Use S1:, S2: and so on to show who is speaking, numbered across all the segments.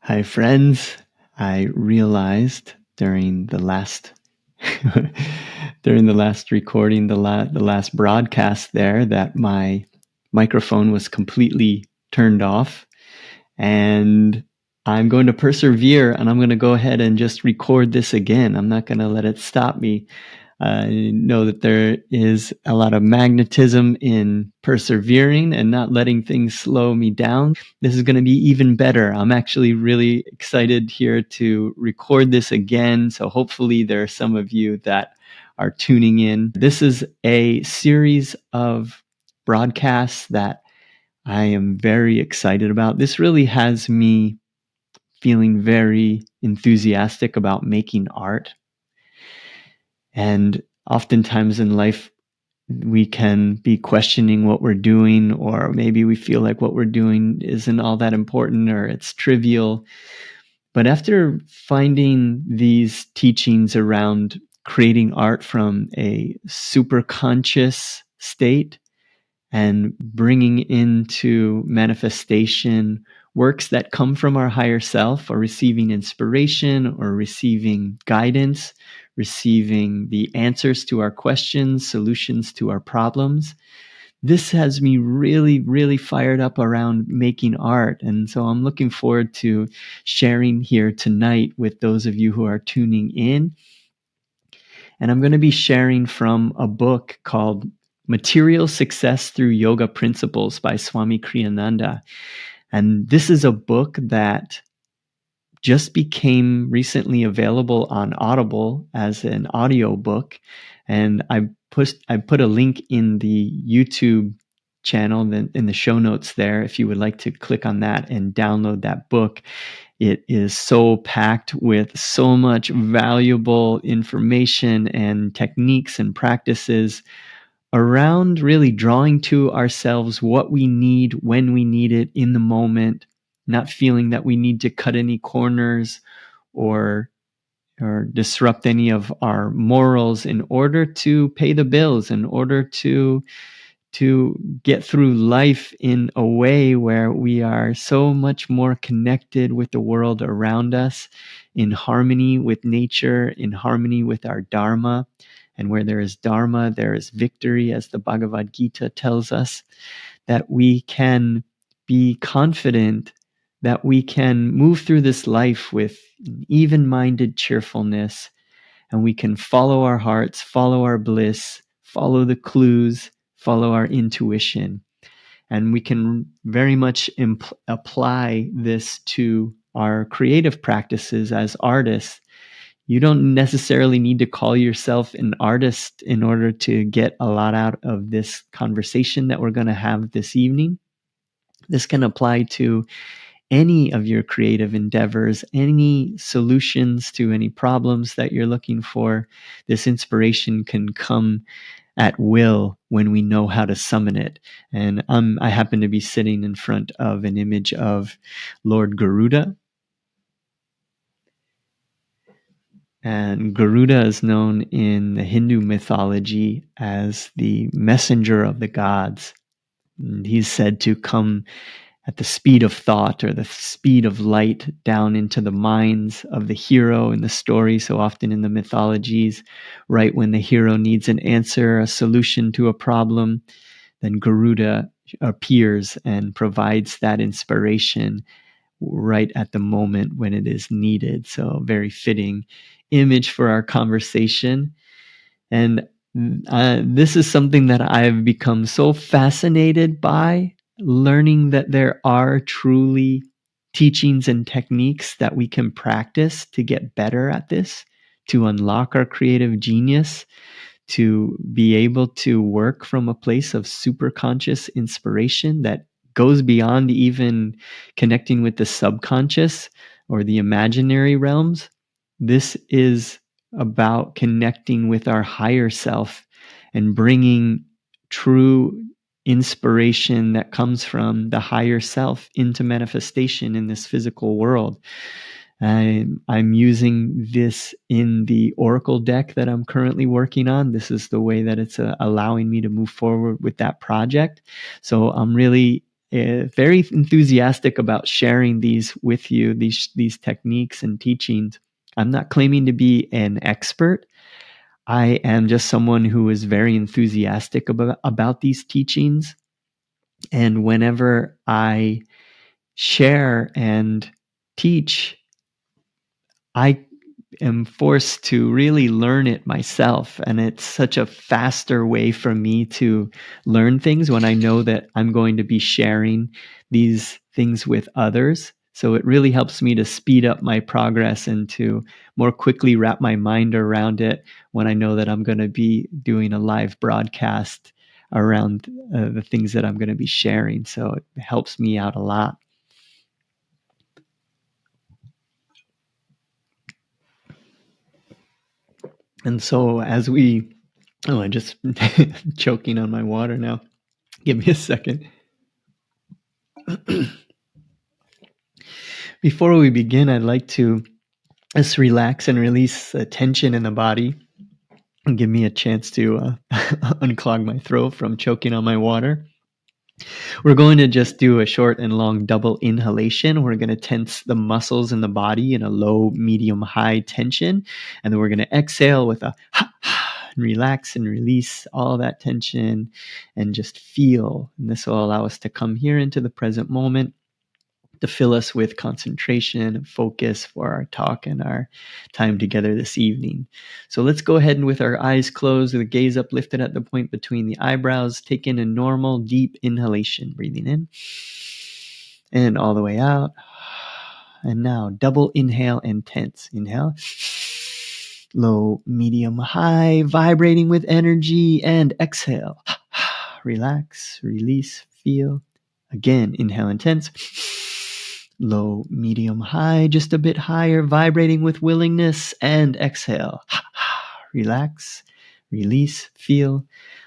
S1: Hi, friends. I realized during the last recording, the last broadcast there, that my microphone was completely turned off, and I'm going to persevere, and I'm going to go ahead and just record this again. I'm not going to let it stop me. I know that there is a lot of magnetism in persevering and not letting things slow me down. This is going to be even better. I'm actually really excited here to record this again. So hopefully there are some of you that are tuning in. This is a series of broadcasts that I am very excited about. This really has me feeling very enthusiastic about making art. And oftentimes in life, we can be questioning what we're doing, or maybe we feel like what we're doing isn't all that important or it's trivial. But after finding these teachings around creating art from a superconscious state and bringing into manifestation works that come from our higher self, or receiving inspiration or receiving guidance, receiving the answers to our questions, solutions to our problems. This has me really, really fired up around making art. And so I'm looking forward to sharing here tonight with those of you who are tuning in. And I'm going to be sharing from a book called Material Success Through Yoga Principles by Swami Kriyananda. And this is a book that just became recently available on Audible as an audio book. And I put a link in the YouTube channel in the show notes there if you would like to click on that and download that book. It is so packed with so much valuable information and techniques and practices around really drawing to ourselves what we need when we need it in the moment, not feeling that we need to cut any corners or disrupt any of our morals in order to pay the bills, in order to get through life in a way where we are so much more connected with the world around us, in harmony with nature, in harmony with our Dharma. And where there is Dharma, there is victory, as the Bhagavad Gita tells us, that we can be confident that we can move through this life with even-minded cheerfulness, and we can follow our hearts, follow our bliss, follow the clues, follow our intuition. And we can very much apply this to our creative practices as artists. You don't necessarily need to call yourself an artist in order to get a lot out of this conversation that we're going to have this evening. This can apply to any of your creative endeavors, any solutions to any problems that you're looking for. This inspiration can come at will when we know how to summon it. And I happen to be sitting in front of an image of Lord Garuda. And Garuda is known in the Hindu mythology as the messenger of the gods. And he's said to come at the speed of thought, or the speed of light, down into the minds of the hero in the story. So often in the mythologies, right when the hero needs an answer, a solution to a problem, then Garuda appears and provides that inspiration right at the moment when it is needed. So very fitting image for our conversation. And this is something that I've become so fascinated by, learning that there are truly teachings and techniques that we can practice to get better at this, to unlock our creative genius, to be able to work from a place of superconscious inspiration that goes beyond even connecting with the subconscious or the imaginary realms. This is about connecting with our higher self and bringing true inspiration that comes from the higher self into manifestation in this physical world. I'm using this in the Oracle deck that I'm currently working on. This is the way that it's allowing me to move forward with that project. So I'm really very enthusiastic about sharing these with you, these techniques and teachings. I'm not claiming to be an expert. I am just someone who is very enthusiastic about these teachings. And whenever I share and teach, I am forced to really learn it myself. And it's such a faster way for me to learn things when I know that I'm going to be sharing these things with others. So it really helps me to speed up my progress and to more quickly wrap my mind around it when I know that I'm going to be doing a live broadcast around the things that I'm going to be sharing. So it helps me out a lot. And so as I'm just choking on my water now. Give me a second. Before we begin, I'd like to just relax and release tension in the body and give me a chance to unclog my throat from choking on my water. We're going to just do a short and long double inhalation. We're going to tense the muscles in the body in a low, medium, high tension. And then we're going to exhale with a ha, ha, and relax and release all that tension and just feel. And this will allow us to come here into the present moment, to fill us with concentration and focus for our talk and our time together this evening. So let's go ahead and with our eyes closed, the gaze uplifted at the point between the eyebrows, take in a normal deep inhalation, breathing in and all the way out. And now double inhale and tense. Inhale, low, medium, high, vibrating with energy, and exhale. Relax, release, feel. Again, inhale and tense. Low, medium, high, just a bit higher, vibrating with willingness, and exhale. Relax, release, feel.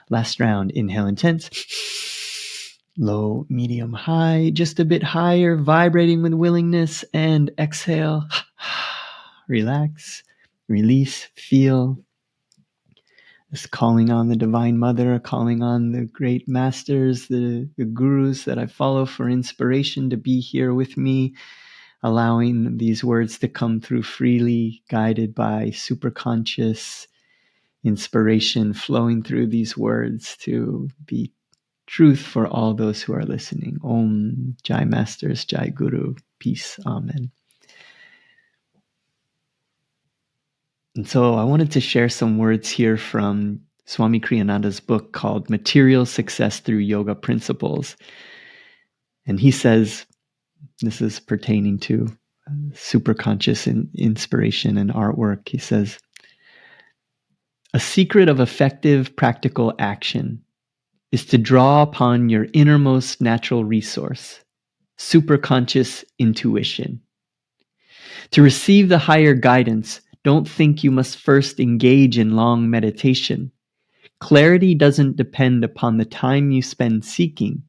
S1: Last round, inhale and tense. Low, medium, high, just a bit higher, vibrating with willingness, and exhale. Relax, release, feel. Just calling on the Divine Mother, calling on the great masters, the gurus that I follow for inspiration to be here with me, allowing these words to come through freely, guided by Superconscious inspiration flowing through these words to be truth for all those who are listening. Om, Jai Masters, Jai Guru, peace, Amen. And so I wanted to share some words here from Swami Kriyananda's book called Material Success Through Yoga Principles. And he says, this is pertaining to superconscious inspiration and artwork. He says, a secret of effective practical action is to draw upon your innermost natural resource, superconscious intuition. To receive the higher guidance, don't think you must first engage in long meditation. Clarity doesn't depend upon the time you spend seeking.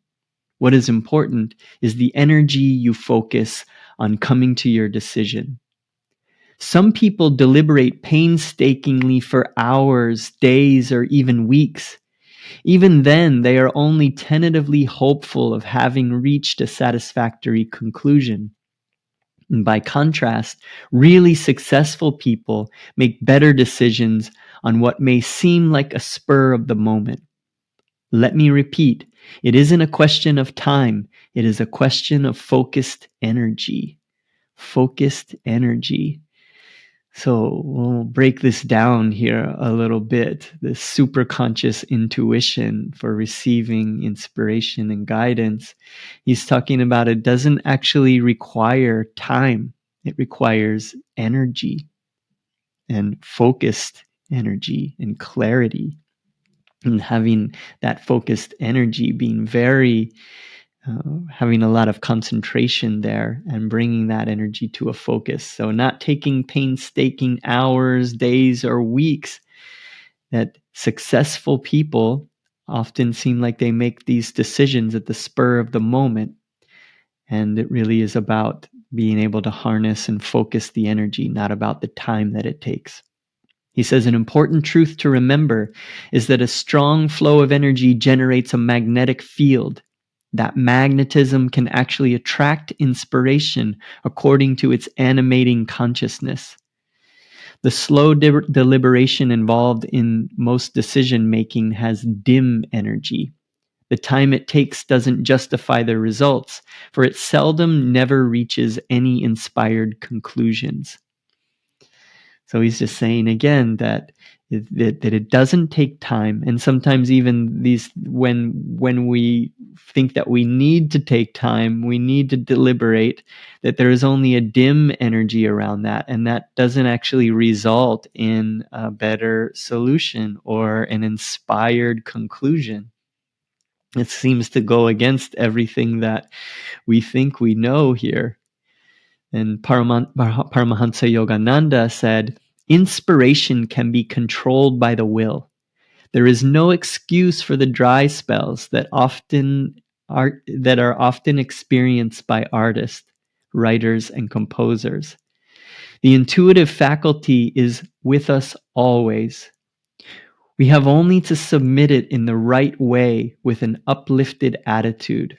S1: What is important is the energy you focus on coming to your decision. Some people deliberate painstakingly for hours, days, or even weeks. Even then, they are only tentatively hopeful of having reached a satisfactory conclusion. And by contrast, really successful people make better decisions on what may seem like a spur of the moment. Let me repeat, it isn't a question of time. It is a question of focused energy. Focused energy. So we'll break this down here a little bit. This superconscious intuition for receiving inspiration and guidance. He's talking about it doesn't actually require time. It requires energy and focused energy and clarity. And having that focused energy, being very having a lot of concentration there and bringing that energy to a focus. So not taking painstaking hours, days, or weeks. That successful people often seem like they make these decisions at the spur of the moment. And it really is about being able to harness and focus the energy, not about the time that it takes. He says an important truth to remember is that a strong flow of energy generates a magnetic field. That magnetism can actually attract inspiration according to its animating consciousness. The slow deliberation involved in most decision making has dim energy. The time it takes doesn't justify the results, for it seldom never reaches any inspired conclusions. So he's just saying again that it doesn't take time, and sometimes even these when we think that we need to take time, we need to deliberate, that there is only a dim energy around that, and that doesn't actually result in a better solution or an inspired conclusion. It seems to go against everything that we think we know here. And Paramahansa Yogananda said, inspiration can be controlled by the will. There is no excuse for the dry spells that are often experienced by artists, writers, and composers. The intuitive faculty is with us always. We have only to submit it in the right way with an uplifted attitude.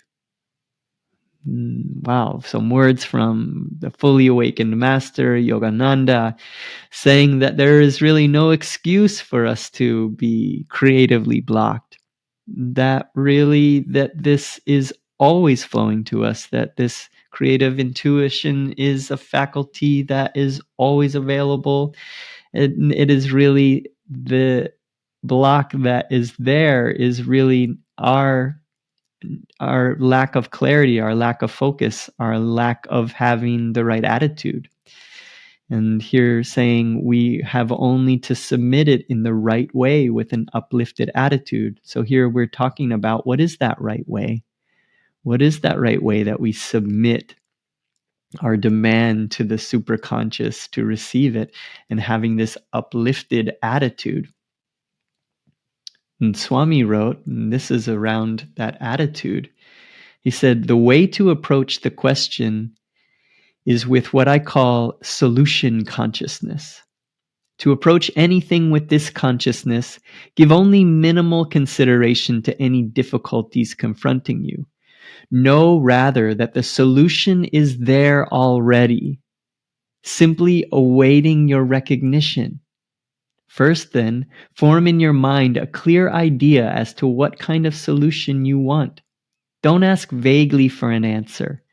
S1: Wow, some words from the fully awakened master, Yogananda, saying that there is really no excuse for us to be creatively blocked. That this is always flowing to us, that this creative intuition is a faculty that is always available. It is really the block that is there is really our lack of clarity, our lack of focus, our lack of having the right attitude. And here saying we have only to submit it in the right way with an uplifted attitude. So here we're talking about what is that right way? What is that right way that we submit our demand to the superconscious to receive it, and having this uplifted attitude? And Swami wrote, and this is around that attitude. He said, the way to approach the question is with what I call solution consciousness. To approach anything with this consciousness, give only minimal consideration to any difficulties confronting you. Know rather that the solution is there already, simply awaiting your recognition. First, then, form in your mind a clear idea as to what kind of solution you want. Don't ask vaguely for an answer.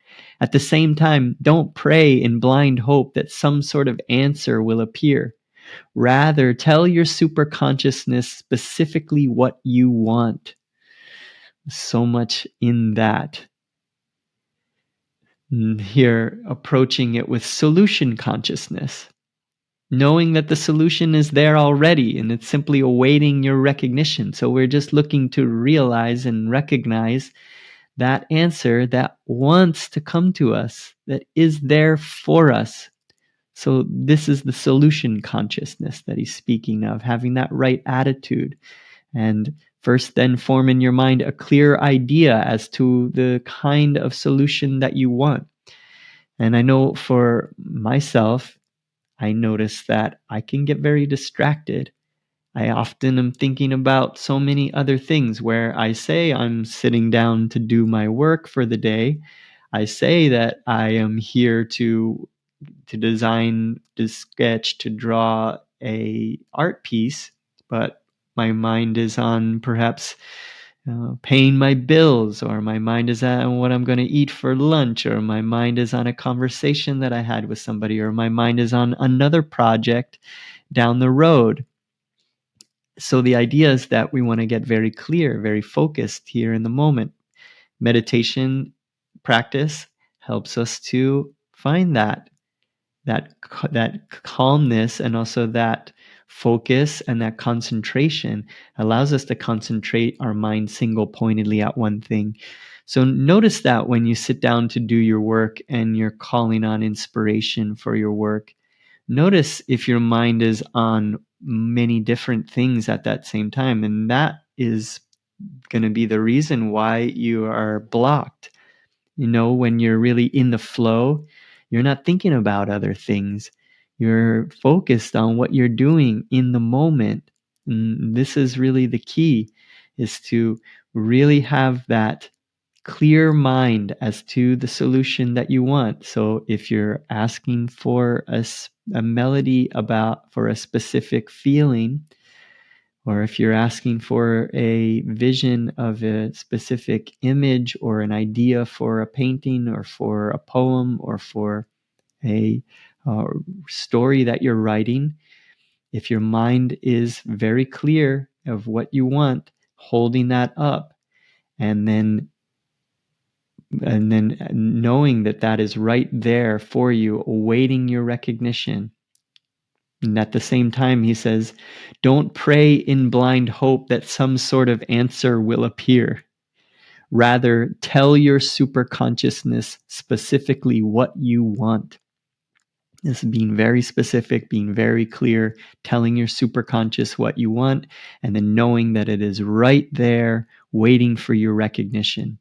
S1: At the same time, don't pray in blind hope that some sort of answer will appear. Rather, tell your superconsciousness specifically what you want. So much in that. And here, approaching it with solution consciousness, knowing that the solution is there already and it's simply awaiting your recognition. So we're just looking to realize and recognize that answer that wants to come to us, that is there for us. So this is the solution consciousness that he's speaking of, having that right attitude. And first, then form in your mind a clear idea as to the kind of solution that you want. And I know for myself, I notice that I can get very distracted. I often am thinking about so many other things where I say I'm sitting down to do my work for the day. I say that I am here to design, to sketch, to draw a art piece, but my mind is on perhaps paying my bills, or my mind is on what I'm going to eat for lunch, or my mind is on a conversation that I had with somebody, or my mind is on another project down the road. So the idea is that we want to get very clear, very focused here in the moment. Meditation practice helps us to find that calmness, and also that focus and that concentration allows us to concentrate our mind single pointedly at one thing. So notice that when you sit down to do your work and you're calling on inspiration for your work, notice if your mind is on many different things at that same time, and that is going to be the reason why you are blocked. When you're really in the flow, you're not thinking about other things. You're focused on what you're doing in the moment. And this is really the key, is to really have that clear mind as to the solution that you want. So if you're asking for a melody for a specific feeling, or if you're asking for a vision of a specific image or an idea for a painting or for a poem or for a story that you're writing, if your mind is very clear of what you want, holding that up, and then knowing that that is right there for you, awaiting your recognition. And at the same time, he says, don't pray in blind hope that some sort of answer will appear. Rather, tell your superconsciousness specifically what you want. This is being very specific, being very clear, telling your superconscious what you want, and then knowing that it is right there waiting for your recognition.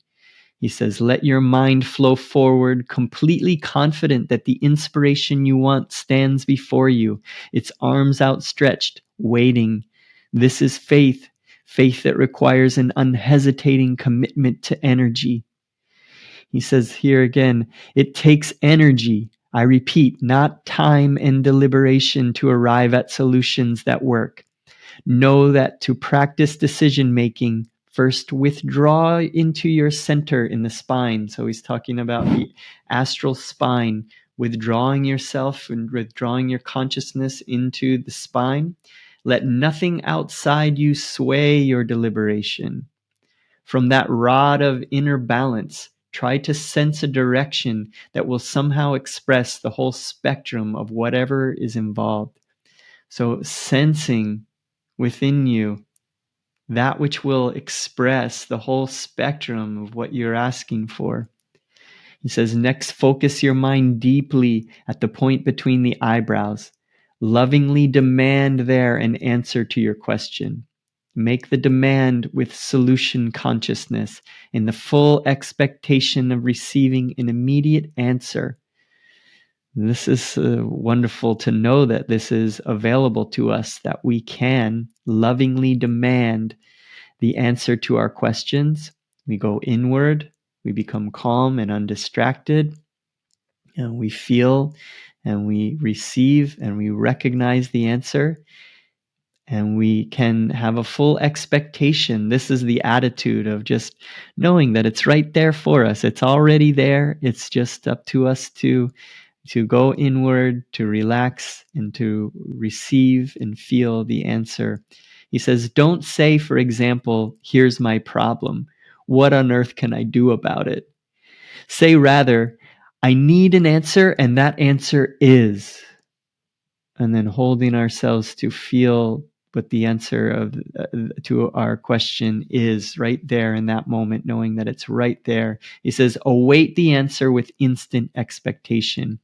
S1: He says, let your mind flow forward, completely confident that the inspiration you want stands before you, its arms outstretched, waiting. This is faith, faith that requires an unhesitating commitment to energy. He says here again, it takes energy. I repeat, not time and deliberation to arrive at solutions that work. Know that to practice decision making, first withdraw into your center in the spine. So he's talking about the astral spine, withdrawing yourself and withdrawing your consciousness into the spine. Let nothing outside you sway your deliberation. From that rod of inner balance, try to sense a direction that will somehow express the whole spectrum of whatever is involved. So sensing within you that which will express the whole spectrum of what you're asking for. He says, next, focus your mind deeply at the point between the eyebrows. Lovingly demand there an answer to your question. Make the demand with solution consciousness in the full expectation of receiving an immediate answer. This is wonderful to know that this is available to us, that we can lovingly demand the answer to our questions. We go inward, we become calm and undistracted, and we feel and we receive and we recognize the answer, and we can have a full expectation. This is the attitude of just knowing that it's right there for us. It's already there. It's just up to us to go inward, to relax, and to receive and feel the answer. He says, don't say, for example, here's my problem. What on earth can I do about it? Say rather, I need an answer, and that answer is. And then holding ourselves to feel what the answer to our question is right there in that moment, knowing that it's right there. He says, await the answer with instant expectation.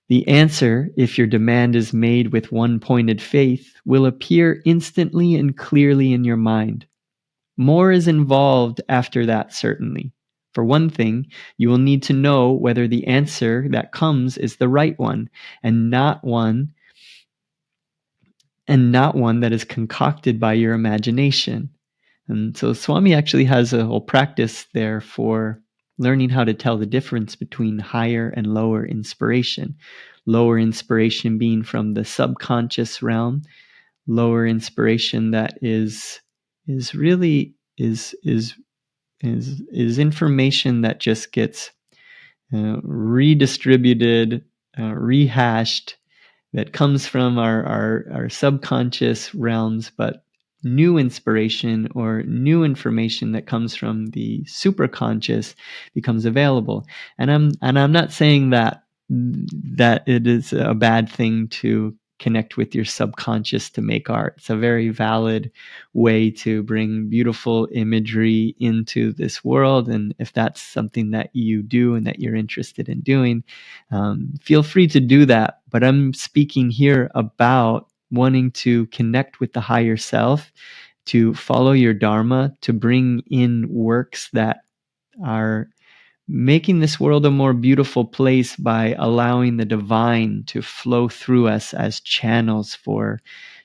S1: The answer, if your demand is made with one-pointed faith, will appear instantly and clearly in your mind. More is involved after that, certainly. For one thing, you will need to know whether the answer that comes is the right one, and not one that is concocted by your imagination. And so Swami actually has a whole practice there for learning how to tell the difference between higher and lower inspiration. Lower inspiration being from the subconscious realm, lower inspiration that is really information that just gets redistributed, rehashed, that comes from our subconscious realms, but new inspiration or new information that comes from the superconscious becomes available. And I'm not saying that it is a bad thing to connect with your subconscious to make art. It's a very valid way to bring beautiful imagery into this world. And if that's something that you do and that you're interested in doing, feel free to do that. But I'm speaking here about wanting to connect with the higher self, to follow your Dharma, to bring in works that are making this world a more beautiful place by allowing the divine to flow through us as channels for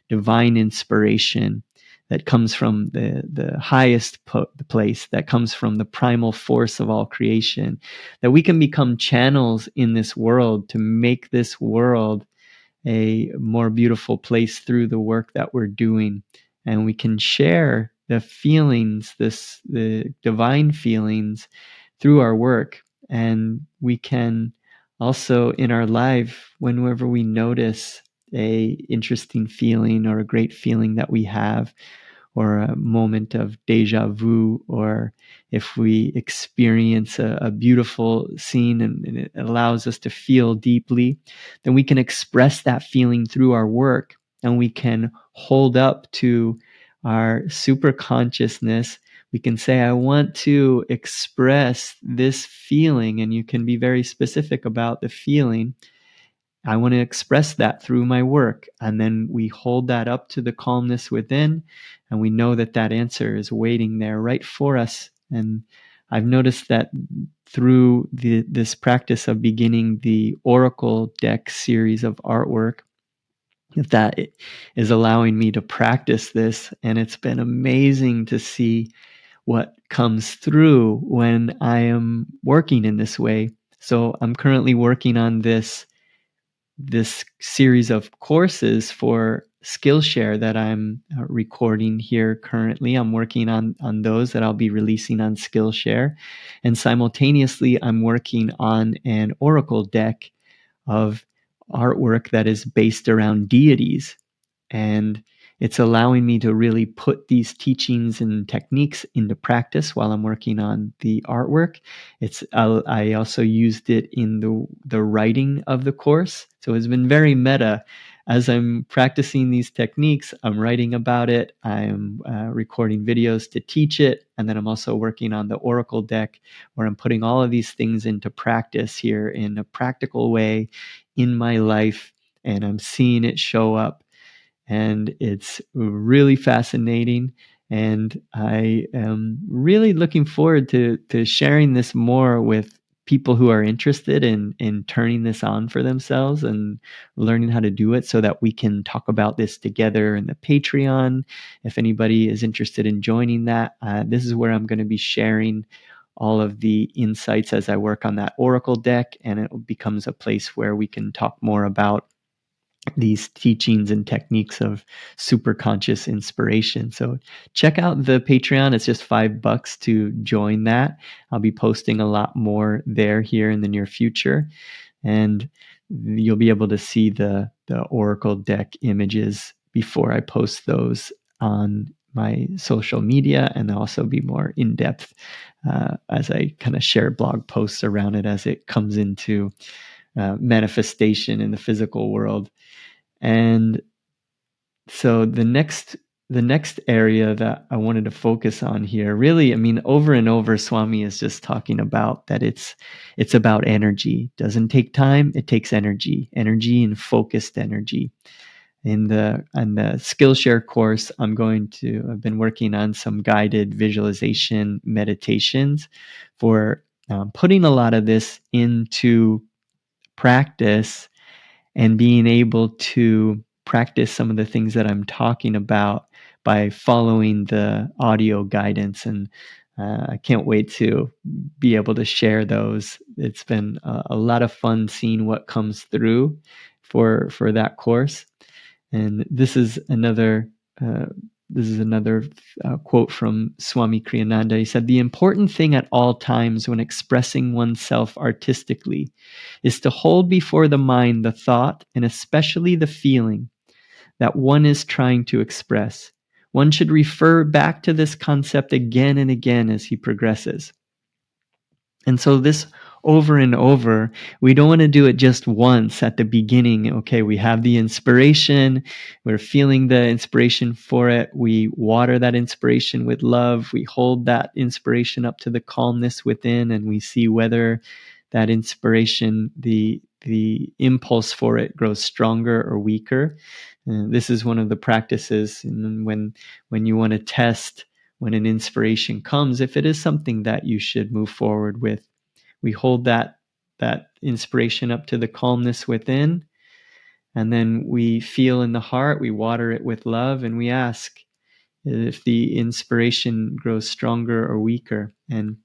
S1: divine inspiration. that comes from the highest place, that comes from the primal force of all creation, that we can become channels in this world to make this world a more beautiful place through the work that we're doing. And we can share the feelings, the divine feelings, through our work. And we can also, in our life, whenever we notice a interesting feeling or a great feeling that we have, or a moment of deja vu, or if we experience a beautiful scene and it allows us to feel deeply, then we can express that feeling through our work, and we can hold up to our super consciousness. We can say, I want to express this feeling, and you can be very specific about the feeling. I want to express that through my work. And then we hold that up to the calmness within, and we know that that answer is waiting there right for us. And I've noticed that through this practice of beginning the Oracle deck series of artwork, that is allowing me to practice this. And it's been amazing to see what comes through when I am working in this way. So I'm currently working on this series of courses for Skillshare that I'm recording here currently. I'm working on those that I'll be releasing on Skillshare. And simultaneously, I'm working on an Oracle deck of artwork that is based around deities. And it's allowing me to really put these teachings and techniques into practice while I'm working on the artwork. I also used it in the writing of the course. So it's been very meta. As I'm practicing these techniques, I'm writing about it. I'm recording videos to teach it. And then I'm also working on the Oracle deck, where I'm putting all of these things into practice here in a practical way in my life. And I'm seeing it show up. And it's really fascinating. And I am really looking forward to sharing this more with people who are interested in turning this on for themselves and learning how to do it, so that we can talk about this together in the Patreon. If anybody is interested in joining that, this is where I'm going to be sharing all of the insights as I work on that Oracle deck, and it becomes a place where we can talk more about these teachings and techniques of super conscious inspiration. So check out the Patreon. It's just $5 to join that. I'll be posting a lot more there here in the near future. And you'll be able to see the Oracle deck images before I post those on my social media, and they'll also be more in-depth as I kind of share blog posts around it as it comes into manifestation in the physical world. And so the next area that I wanted to focus on here, really, I mean, over and over, Swami is just talking about that it's about energy. It doesn't take time, it takes energy and focused energy. In the Skillshare course, I've been working on some guided visualization meditations for putting a lot of this into practice and being able to practice some of the things that I'm talking about by following the audio guidance. And I can't wait to be able to share those. It's been a lot of fun seeing what comes through for that course. And this is another quote from Swami Kriyananda. He said, "The important thing at all times when expressing oneself artistically is to hold before the mind the thought, and especially the feeling, that one is trying to express. One should refer back to this concept again and again as he progresses." And so this over and over, we don't want to do it just once at the beginning. Okay, we have the inspiration, we're feeling the inspiration for it, we water that inspiration with love, we hold that inspiration up to the calmness within, and we see whether that inspiration, the impulse for it, grows stronger or weaker. This is one of the practices. And when you want to test when an inspiration comes, if it is something that you should move forward with, we hold that inspiration up to the calmness within, and then we feel in the heart, we water it with love, and we ask, if the inspiration grows stronger or weaker. And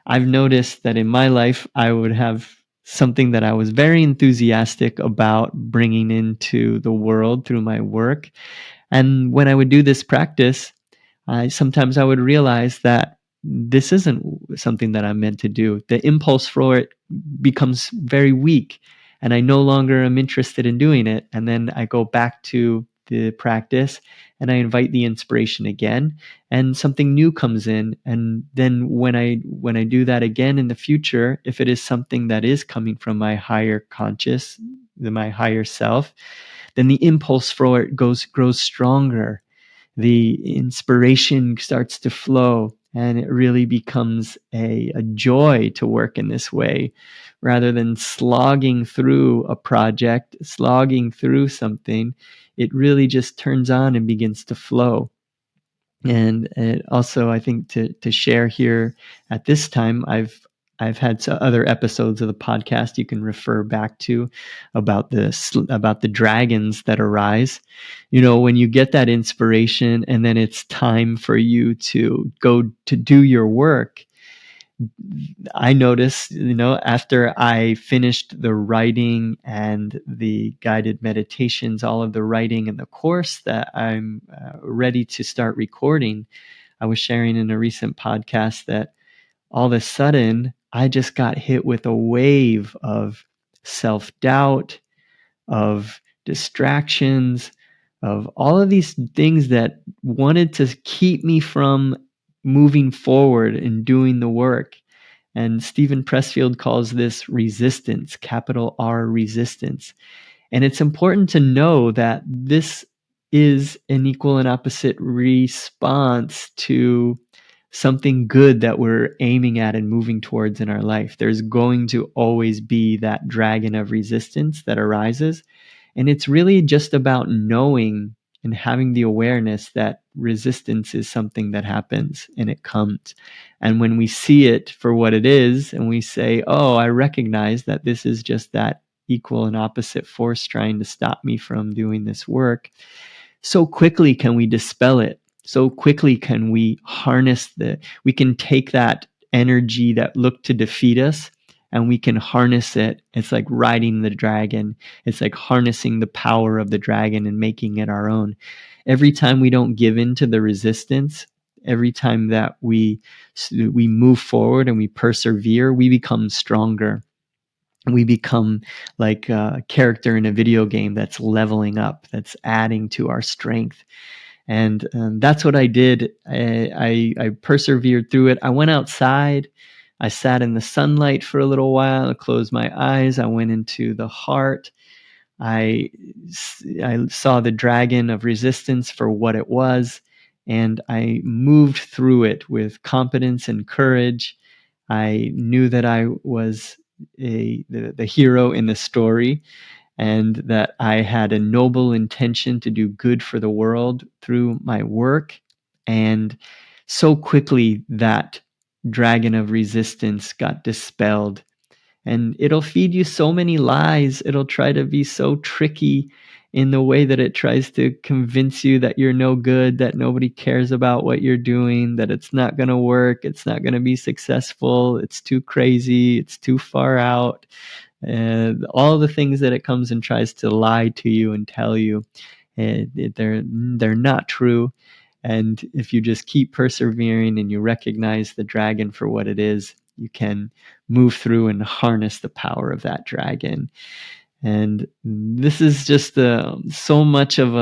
S1: I've noticed that in my life, I would have something that I was very enthusiastic about bringing into the world through my work. And when I would do this practice, sometimes I would realize that this isn't something that I'm meant to do. The impulse for it becomes very weak, and I no longer am interested in doing it. And then I go back to the practice and I invite the inspiration again, and something new comes in. And then when I do that again in the future, if it is something that is coming from my higher conscious, my higher self, then the impulse for it grows stronger. The inspiration starts to flow, and it really becomes a joy to work in this way rather than slogging through a project, slogging through something. It really just turns on and begins to flow. And it also, I think, to share here at this time, I've had other episodes of the podcast you can refer back to about the dragons that arise. You know, when you get that inspiration and then it's time for you to go to do your work, I noticed, after I finished the writing and the guided meditations, all of the writing and the course, that I'm ready to start recording. I was sharing in a recent podcast that all of a sudden I just got hit with a wave of self-doubt, of distractions, of all of these things that wanted to keep me from moving forward and doing the work. And Stephen Pressfield calls this resistance, capital R resistance. And it's important to know that this is an equal and opposite response to something good that we're aiming at and moving towards in our life. There's going to always be that dragon of resistance that arises. And it's really just about knowing and having the awareness that resistance is something that happens and it comes. And when we see it for what it is, and we say, oh, I recognize that this is just that equal and opposite force trying to stop me from doing this work, so quickly can we dispel it. So quickly can we we can take that energy that looked to defeat us, and we can harness it. It's like riding the dragon. It's like harnessing the power of the dragon and making it our own. Every time we don't give in to the resistance, every time that we move forward and we persevere, we become stronger. We become like a character in a video game that's leveling up, that's adding to our strength. And that's what I did. I persevered through it. I went outside. I sat in the sunlight for a little while. I closed my eyes. I went into the heart. I, I saw the dragon of resistance for what it was, and I moved through it with competence and courage. I knew that I was the hero in the story, and that I had a noble intention to do good for the world through my work. And so quickly that dragon of resistance got dispelled. And it'll feed you so many lies. It'll try to be so tricky in the way that it tries to convince you that you're no good, that nobody cares about what you're doing, that it's not going to work, it's not going to be successful, it's too crazy, it's too far out. And all the things that it comes and tries to lie to you and tell you, they're not true. And if you just keep persevering and you recognize the dragon for what it is, you can move through and harness the power of that dragon. And this is just so much of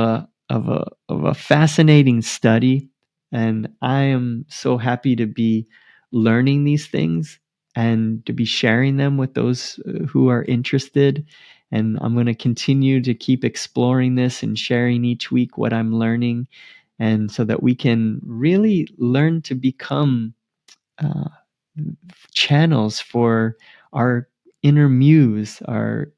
S1: a fascinating study. And I am so happy to be learning these things and to be sharing them with those who are interested. And I'm going to continue to keep exploring this and sharing each week what I'm learning, and so that we can really learn to become uh, channels for our inner muse, our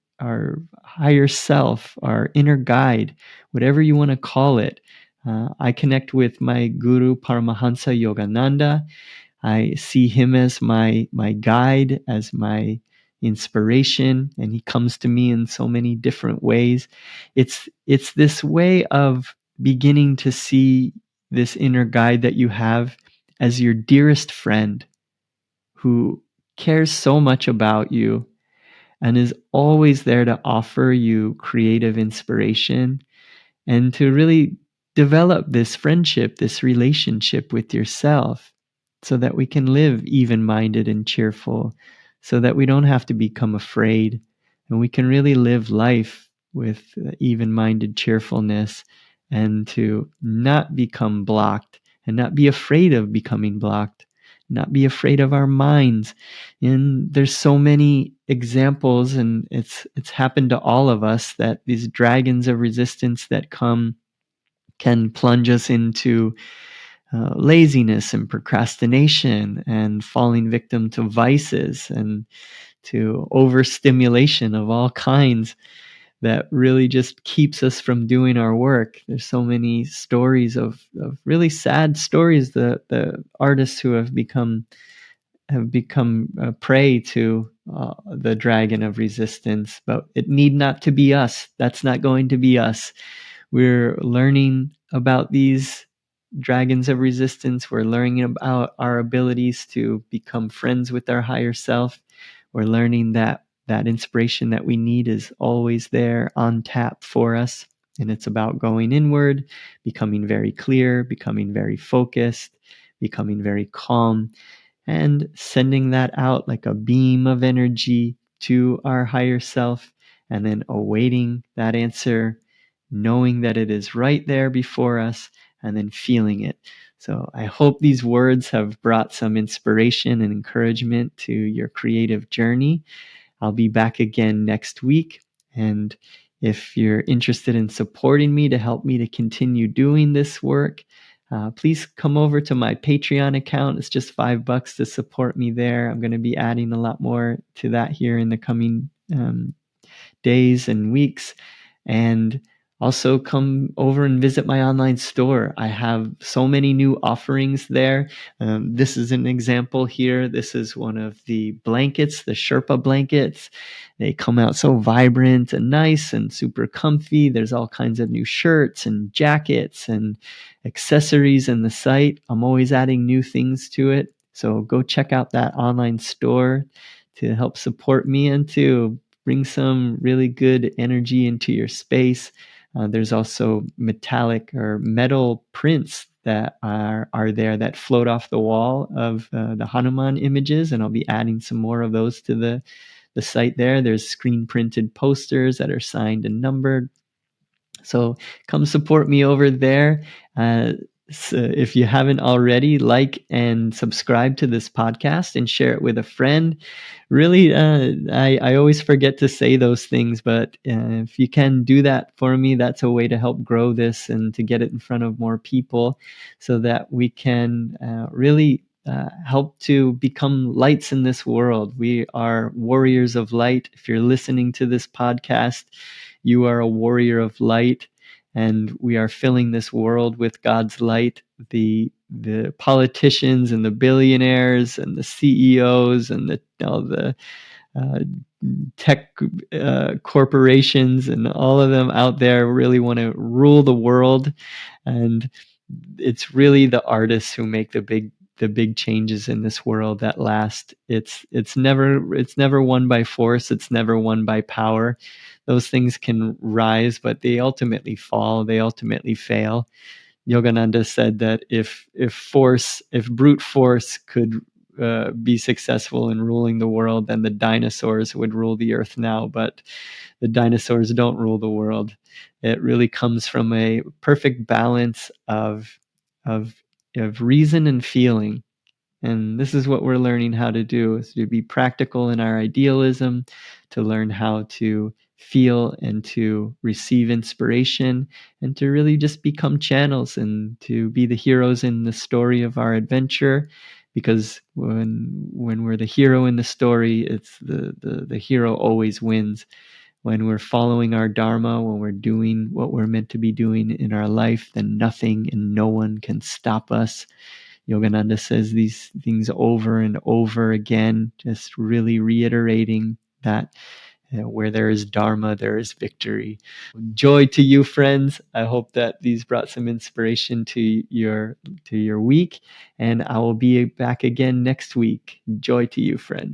S1: higher self, our inner guide, whatever you want to call it. I connect with my guru Paramahansa Yogananda. I see him as my guide, as my inspiration, and he comes to me in so many different ways. It's this way of beginning to see this inner guide that you have as your dearest friend who cares so much about you and is always there to offer you creative inspiration and to really develop this friendship, this relationship with yourself so that we can live even minded and cheerful, so that we don't have to become afraid and we can really live life with even minded cheerfulness and to not become blocked and not be afraid of becoming blocked, not be afraid of our minds. And there's so many examples, and it's happened to all of us, that these dragons of resistance that come can plunge us into laziness and procrastination and falling victim to vices and to overstimulation of all kinds that really just keeps us from doing our work. There's so many stories of really sad stories, the artists who have become prey to the dragon of resistance, but it need not to be us. That's not going to be us. We're learning about these dragons of resistance. We're learning about our abilities to become friends with our higher self. We're learning that that inspiration that we need is always there on tap for us. And it's about going inward, becoming very clear, becoming very focused, becoming very calm, and sending that out like a beam of energy to our higher self, and then awaiting that answer, knowing that it is right there before us, and then feeling it. So I hope these words have brought some inspiration and encouragement to your creative journey. I'll be back again next week. And if you're interested in supporting me to help me to continue doing this work, please come over to my Patreon account. It's just $5 to support me there. I'm going to be adding a lot more to that here in the coming days and weeks. And also come over and visit my online store. I have so many new offerings there. This is an example here. This is one of the blankets, the Sherpa blankets. They come out so vibrant and nice and super comfy. There's all kinds of new shirts and jackets and accessories in the site. I'm always adding new things to it. So go check out that online store to help support me and to bring some really good energy into your space. There's also metallic or metal prints that are there that float off the wall of the Hanuman images, and I'll be adding some more of those to the site there. There's screen printed posters that are signed and numbered. So come support me over there. So if you haven't already, like and subscribe to this podcast and share it with a friend. Really, I always forget to say those things, but if you can do that for me, that's a way to help grow this and to get it in front of more people so that we can really help to become lights in this world. We are warriors of light. If you're listening to this podcast, you are a warrior of light, and we are filling this world with God's light. The politicians and the billionaires and the CEOs and all the uh, tech corporations and all of them out there really want to rule the world, and it's really the artists who make the big changes in this world that last. It's never won by force. It's never won by power. Those things can rise, but they ultimately fall. They ultimately fail. Yogananda said that if brute force could be successful in ruling the world, then the dinosaurs would rule the earth now. But the dinosaurs don't rule the world. It really comes from a perfect balance of of reason and feeling. And this is what we're learning how to do, is to be practical in our idealism, to learn how to feel and to receive inspiration, and to really just become channels and to be the heroes in the story of our adventure. Because when we're the hero in the story, it's the hero always wins. When we're following our Dharma, when we're doing what we're meant to be doing in our life, then nothing and no one can stop us. Yogananda says these things over and over again, just really reiterating that Where there is Dharma, there is victory. Joy to you, friends. I hope that these brought some inspiration to your week, and I will be back again next week. Joy to you, friends.